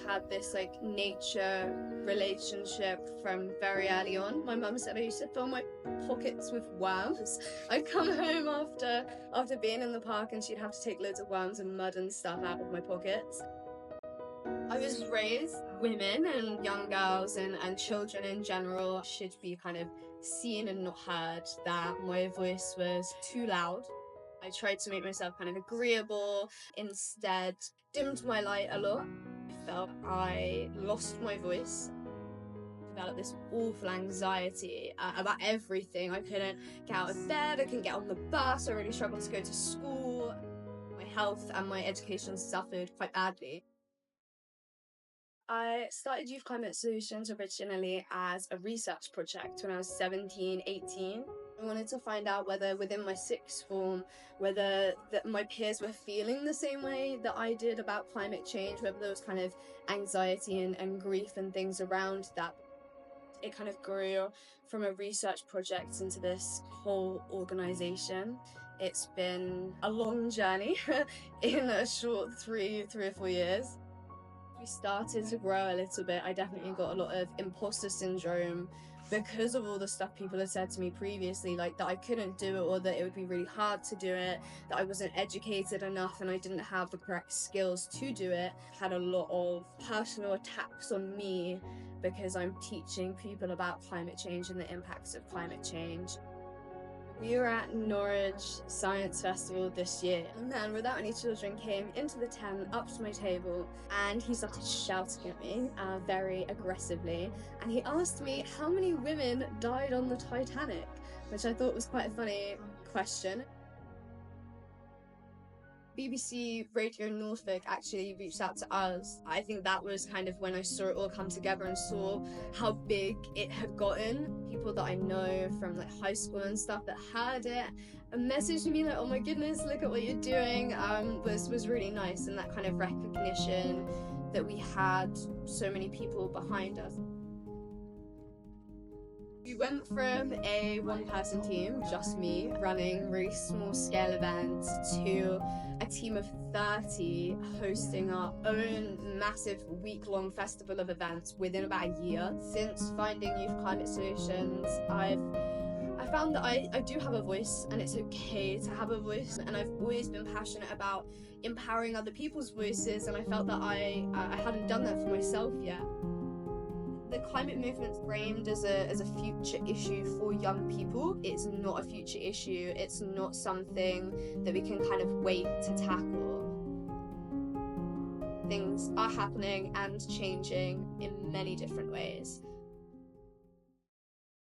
had this like nature relationship from very early on. My mum said I used to fill my pockets with worms. I'd come home after being in the park and she'd have to take loads of worms and mud and stuff out of my pockets. I was raised women and young girls and children in general should be kind of seen and not heard, that my voice was too loud. I tried to make myself kind of agreeable, instead dimmed my light a lot. I felt I lost my voice. I developed this awful anxiety about everything. I couldn't get out of bed, I couldn't get on the bus, I really struggled to go to school. My health and my education suffered quite badly. I started Youth Climate Solutions originally as a research project when I was 17, 18. I wanted to find out whether within my sixth form, whether my peers were feeling the same way that I did about climate change, whether there was kind of anxiety and grief and things around that. It kind of grew from a research project into this whole organisation. It's been a long journey in a short three or 4 years. We started to grow a little bit. I definitely got a lot of imposter syndrome because of all the stuff people had said to me previously, like that I couldn't do it or that it would be really hard to do it, that I wasn't educated enough and I didn't have the correct skills to do it. I had a lot of personal attacks on me because I'm teaching people about climate change and the impacts of climate change. We were at Norwich Science Festival this year. A man without any children came into the tent, up to my table, and he started shouting at me very aggressively. And he asked me how many women died on the Titanic, which I thought was quite a funny question. BBC Radio Norfolk actually reached out to us. I think that was kind of when I saw it all come together and saw how big it had gotten. People that I know from like high school and stuff that heard it and messaged me like, oh my goodness, look at what you're doing, was really nice, and that kind of recognition that we had so many people behind us. We went from a one-person team, just me, running really small-scale events, to a team of 30 hosting our own massive week-long festival of events within about a year. Since finding Youth Climate Solutions, I found that I do have a voice, and it's okay to have a voice, and I've always been passionate about empowering other people's voices, and I felt that I hadn't done that for myself yet. The climate movement's framed as a future issue for young people. It's not a future issue. It's not something that we can kind of wait to tackle. Things are happening and changing in many different ways.